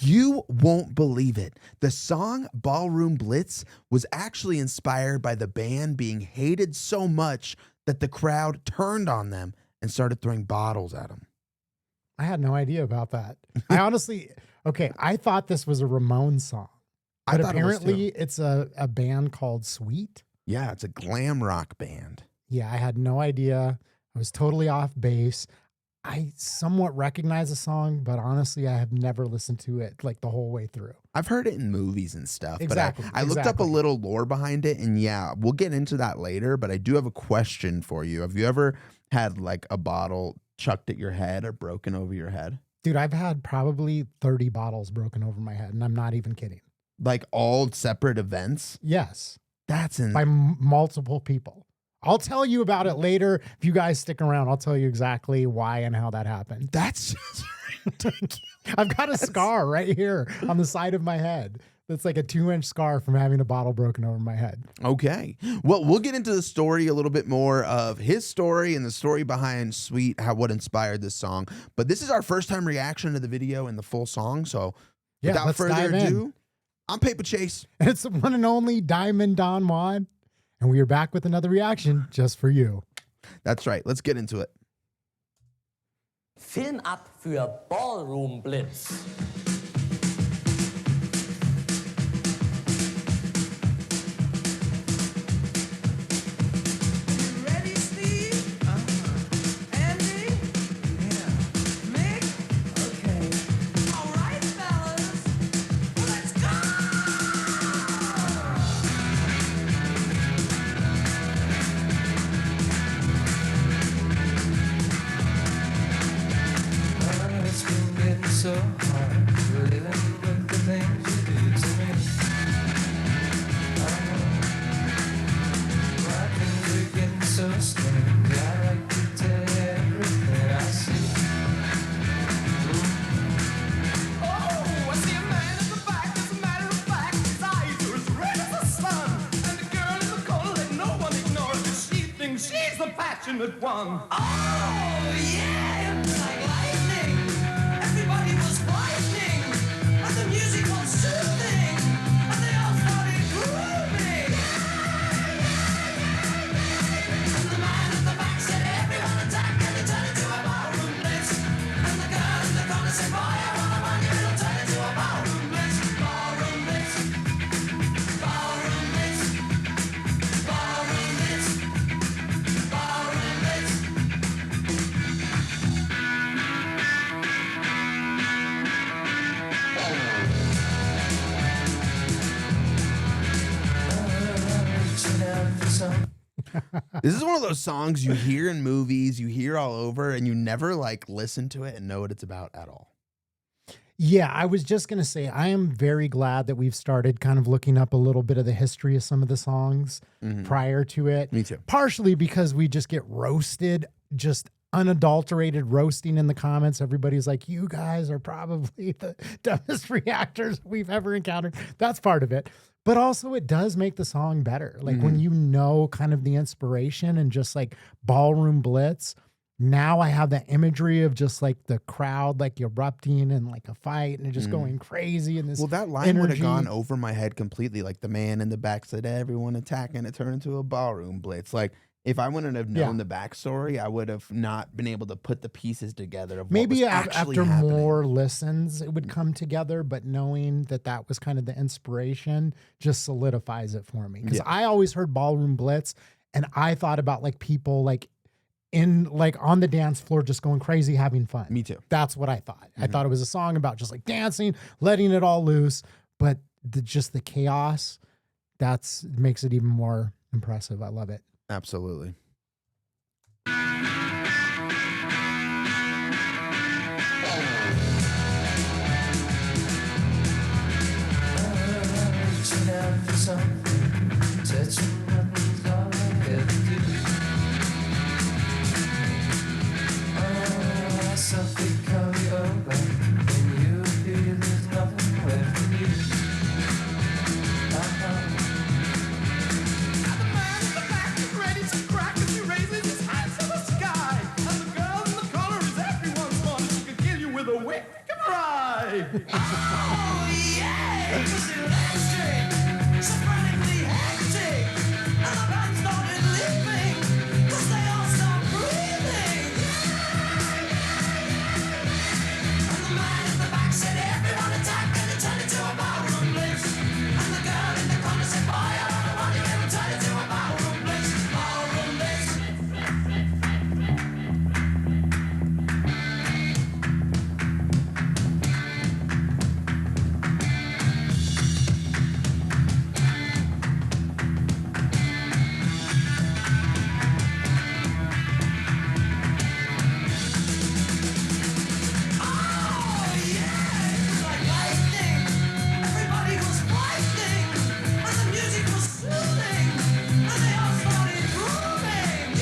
You won't believe it. The song Ballroom Blitz was actually inspired by the band being hated so much that the crowd turned on them and started throwing bottles at them. I had no idea about that. I honestly, I thought this was a Ramones song. But apparently it's a band called Sweet. Yeah, it's a glam rock band. Yeah, I had no idea. I was totally off base. I somewhat recognize the song, but honestly, I have never listened to it like the whole way through. I've heard it in movies and stuff, Exactly. but I looked up a little lore behind it, and yeah, we'll get into that later, but I do have a question for you. Have you ever had like a bottle chucked at your head or broken over your head? Dude, I've had probably 30 bottles broken over my head, and I'm not even kidding. Like all separate events? Yes. That's by multiple people. I'll tell you about it later. If you guys stick around, I'll tell you exactly why and how that happened. That's ridiculous. I've got a scar right here on the side of my head. That's like a 2-inch scar from having a bottle broken over my head. Okay. Well, we'll get into the story a little bit more of his story and the story behind Sweet, what inspired this song. But this is our first time reaction to the video and the full song. So without further ado, I'm Paper Chase. And it's the one and only Diamond Don Juan. And we are back with another reaction just for you. That's right. Let's get into it. Film ab für Ballroom Blitz. So hard living with the things you do to me. My things are getting so strange. I like to tell you everything I see. Oh, I see a man in the back. As a matter of fact, his eyes are as red as the sun. And the girl in the corner let no one ignore her, 'cause she thinks she's the passionate one. Oh, yeah, it's like lightning. Everybody was frightening, and the music was soothing, and they all started grooving. And the man at the back said, everyone attack, and it turned into a ballroom blitz. And the girl in the corner said, boy, I wanna run you, it'll turn into a ballroom blitz. Ballroom blitz, ballroom blitz, ballroom blitz, ballroom blitz. This is one of those songs you hear in movies, you hear all over, and you never like listen to it and know what it's about at all. Yeah, I was just going to say, I am very glad that we've started kind of looking up a little bit of the history of some of the songs prior to it. Me too. Partially because we just get roasted, just unadulterated roasting in the comments. Everybody's like, you guys are probably the dumbest reactors we've ever encountered. That's part of it. But also it does make the song better. Like when you know kind of the inspiration and just like Ballroom Blitz, now I have that imagery of just like the crowd like erupting and like a fight and just going crazy. And this that line would have gone over my head completely. Like the man in the back said, everyone attack, and it turned into a ballroom blitz. Like if I wouldn't have known the backstory, I would have not been able to put the pieces together of maybe what was after happening. more listens, it would come together. But knowing that that was kind of the inspiration just solidifies it for me. Because I always heard Ballroom Blitz and I thought about like people like in like on the dance floor just going crazy, having fun. Me too. That's what I thought. I thought it was a song about just like dancing, letting it all loose. But just the chaos, makes it even more impressive. I love it. Absolutely. Oh, yeah, it was electric, so frantically hectic. And the band started leaving, 'cause they all stopped breathing. And the man in the back said, everyone attack, and it turned into a ballroom blitz. And the girl in the corner said, boy, I don't know what you ever turned into a ballroom blitz. Ballroom blitz. Everybody was fighting, and the music was soothing, and they all started grooving.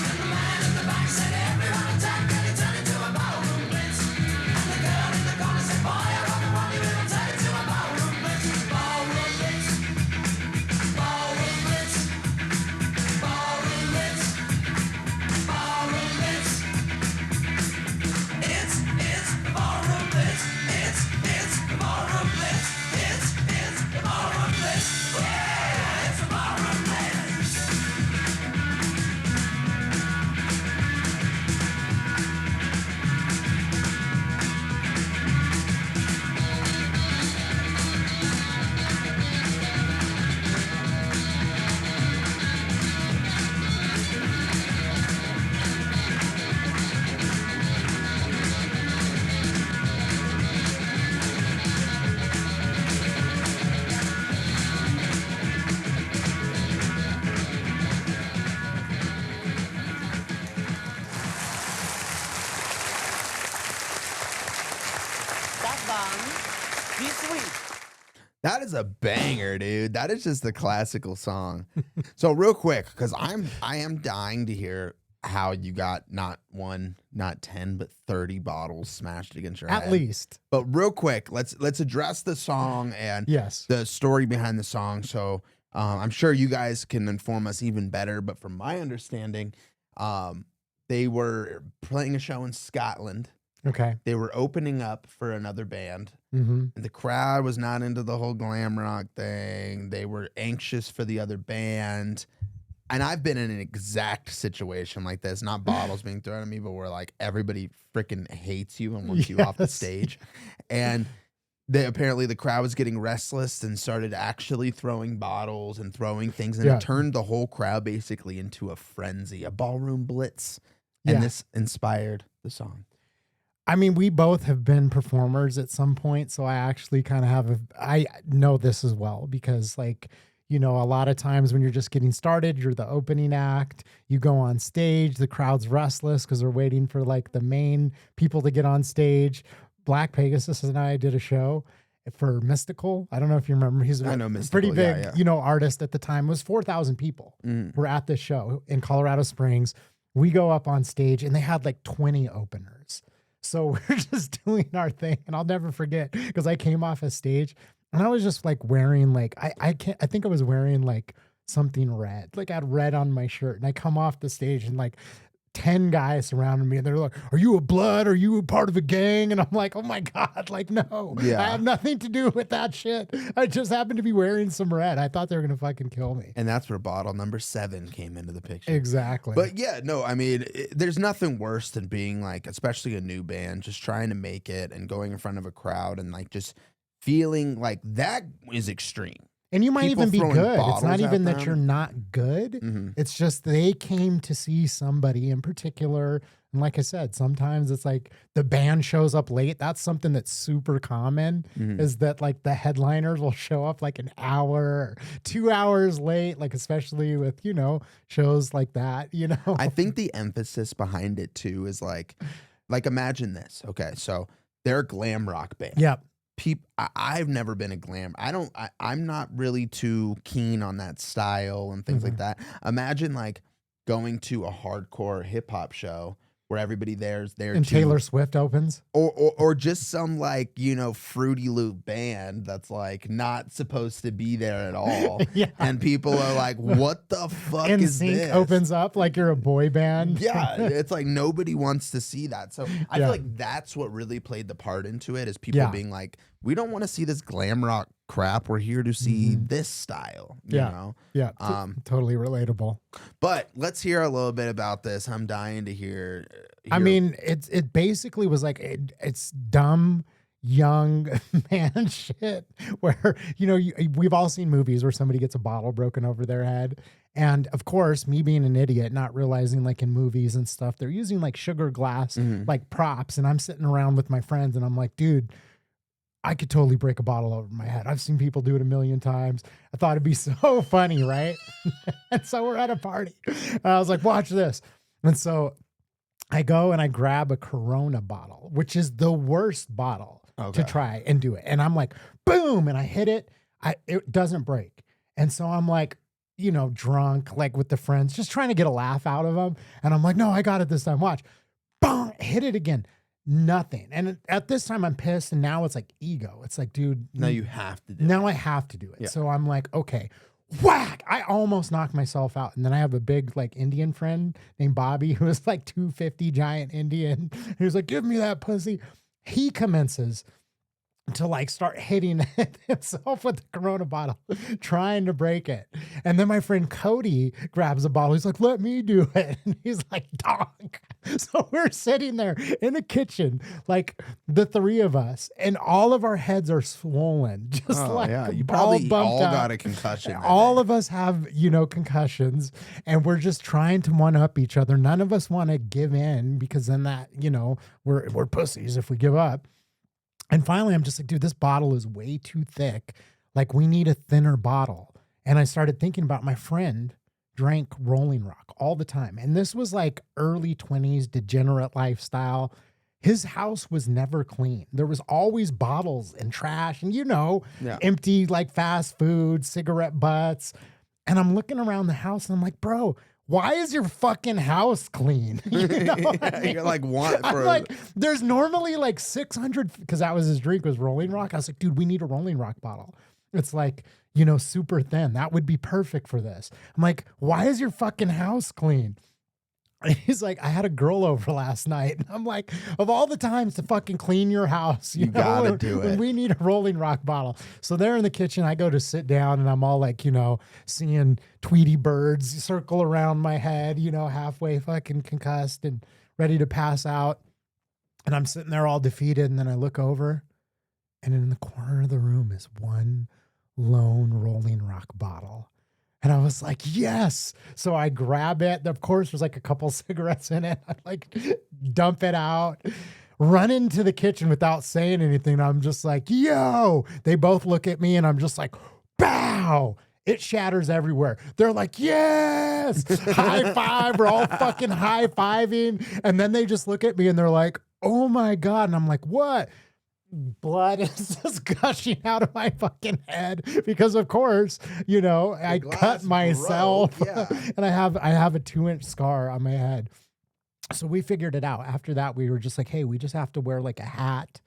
And the man in the back said, everyone attack, and it turned into a ballroom blitz. And the girl in the corner said, boy, I don't know what you will turn into a ballroom blitz. Ballroom blitz. Ballroom blitz. Ballroom blitz. Ballroom blitz. It's the ballroom blitz. It's the ballroom blitz. It's the ballroom blitz. Yeah, it's the ballroom blitz. Das waren die Sweet. That is a banger, dude. That is just a classical song. So real quick, because I am dying to hear how you got not 1, not 10, but 30 bottles smashed against your head. At least. But real quick, let's address the song and Yes. the story behind the song. So I'm sure you guys can inform us even better. But from my understanding, they were playing a show in Scotland. Okay. They were opening up for another band. Mm-hmm. The crowd was not into the whole glam rock thing. They were anxious for the other band. And I've been in an exact situation like this, not bottles being thrown at me, but where like everybody freaking hates you and wants you off the Yes. stage. And apparently the crowd was getting restless and started actually throwing bottles and throwing things. And Yeah. it turned the whole crowd basically into a frenzy, a ballroom blitz. And Yeah. this inspired the song. I mean, we both have been performers at some point, so I actually kind of I know this as well because, like, you know, a lot of times when you're just getting started, you're the opening act, you go on stage, the crowd's restless because they're waiting for like the main people to get on stage. Black Pegasus and I did a show for Mystical. I don't know if you remember. He's I know a Mystical, pretty yeah, big, yeah. you know, artist at the time. It was 4,000 people were at this show in Colorado Springs. We go up on stage and they had like 20 openers. So we're just doing our thing. And I'll never forget because I came off a stage and I was just like wearing like, I think I was wearing like something red. Like I had red on my shirt and I come off the stage and like 10 guys surrounded me and they're like, are you a blood? Are you a part of a gang? And I'm like, oh my God, like, no, Yeah. I have nothing to do with that shit. I just happened to be wearing some red. I thought they were going to fucking kill me. And that's where bottle number 7 came into the picture. Exactly. But yeah, no, I mean, there's nothing worse than being like, especially a new band, just trying to make it and going in front of a crowd and like just feeling like that is extreme. And you might People even be throwing good. It's bottles not at even that them. you're not good. Mhm. It's just they came to see somebody in particular. And like I said, sometimes it's like the band shows up late. That's something that's super common is that like the headliners will show up like an hour or 2 hours late, like especially with, you know, shows like that, you know. I think the emphasis behind it too is like imagine this. Okay, so they're a glam rock band. Yep. I've never been a glam. I'm not really too keen on that style and things like that. Imagine like going to a hardcore hip hop show where everybody there's there And to, Taylor Swift opens. or just some like, you know, Fruity Loop band that's like not supposed to be there at all. Yeah. And people are like, what the fuck is NSYNC this? opens up like you're a boy band. Yeah, it's like nobody wants to see that. So I Yeah. feel like that's what really played the part into it, is people Yeah. being like, we don't want to see this glam rock crap. We're here to see this style, you Yeah. know? Yeah. Totally relatable. But let's hear a little bit about this. I'm dying to hear. I mean, it basically was like it's dumb young man shit where, you know, we've all seen movies where somebody gets a bottle broken over their head. And of course, me being an idiot, not realizing like in movies and stuff, they're using like sugar glass, like props. And I'm sitting around with my friends and I'm like, dude, I could totally break a bottle over my head. I've seen people do it a million times. I thought it'd be so funny, right? And so we're at a party. And I was like, watch this. And so I go and I grab a Corona bottle, which is the worst bottle to try and do it. And I'm like, boom, and I hit it. It doesn't break. And so I'm like, you know, drunk, like with the friends, just trying to get a laugh out of them. And I'm like, no, I got it this time. Watch. Boom, hit it again. Nothing. And at this time I'm pissed. And now it's like ego. It's like, dude. Now you have to do Now I have to do it. Yeah. So I'm like, okay, whack. I almost knocked myself out. And then I have a big like Indian friend named Bobby, who is like 250 giant Indian. He was like, give me that pussy. He commences to like start hitting himself with the Corona bottle, trying to break it. And then my friend Cody grabs a bottle. He's like, let me do it. And he's like, dog. So we're sitting there in the kitchen, like the three of us, and all of our heads are swollen. Just like yeah. You all probably bumped all up. got a concussion. that All day. of us have, you know, concussions, and we're just trying to one up each other. None of us want to give in, because then that, you know, we're pussies if we give up. And finally, I'm just like, dude, this bottle is way too thick. Like, we need a thinner bottle. And I started thinking about my friend drank Rolling Rock all the time. And this was like early 20s degenerate lifestyle. His house was never clean. There was always bottles and trash and, you know, empty like fast food, cigarette butts. And I'm looking around the house and I'm like, bro, why is your fucking house clean? You know what I mean? You're like, want I'm for like, there's normally like 600, because that was his drink, was Rolling Rock. I was like, dude, we need a Rolling Rock bottle. It's like, you know, super thin. That would be perfect for this. I'm like, why is your fucking house clean? And he's like, I had a girl over last night. And I'm like, of all the times to fucking clean your house, you know, gotta do it. we need a Rolling Rock bottle. So there in the kitchen, I go to sit down and I'm all like, you know, seeing Tweety birds circle around my head, you know, halfway fucking concussed and ready to pass out. And I'm sitting there all defeated. And then I look over, and in the corner of the room is one lone Rolling Rock bottle. And I was like, yes. So I grab it. Of course, there's like a couple cigarettes in it. I like dump it out, run into the kitchen without saying anything. I'm just like, yo. They both look at me and I'm just like, bow. It shatters everywhere. They're like, yes, high five. We're all fucking high fiving. And then they just look at me and they're like, oh my God. And I'm like, what? Blood is just gushing out of my fucking head because, of course, you know, I cut myself and I have a 2-inch scar on my head. So we figured it out. After that, we were just like, hey, we just have to wear like a hat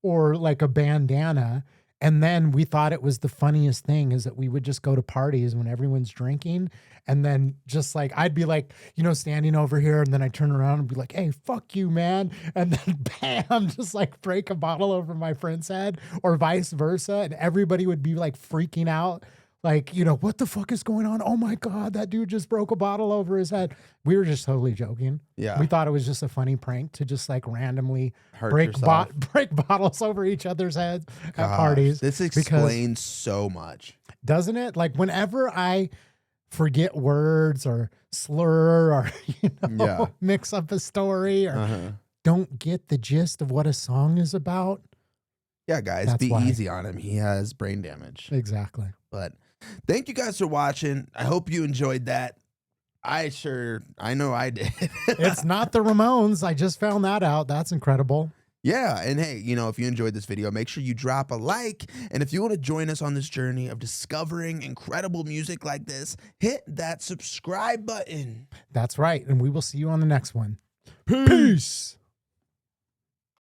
or like a bandana. And then we thought it was the funniest thing is that we would just go to parties when everyone's drinking. And then just like, I'd be like, you know, standing over here. And then I turn around and be like, hey, fuck you, man. And then bam, just like break a bottle over my friend's head or vice versa. And everybody would be like freaking out. Like, you know, what the fuck is going on? Oh my God, that dude just broke a bottle over his head. We were just totally joking. Yeah. We thought it was just a funny prank to just like randomly Hurt break yourself. break bottles over each other's heads at parties. This explains so much. Doesn't it? Like whenever I forget words or slur or, you know, mix up a story or don't get the gist of what a song is about. Yeah, guys, That's be why. easy on him. He has brain damage. Exactly. But thank you guys for watching. I hope you enjoyed that. I know I did. It's not the Ramones. I just found that out. That's incredible. Yeah, and hey, you know, if you enjoyed this video, make sure you drop a like. And if you want to join us on this journey of discovering incredible music like this, hit that subscribe button. That's right. And we will see you on the next one. Peace.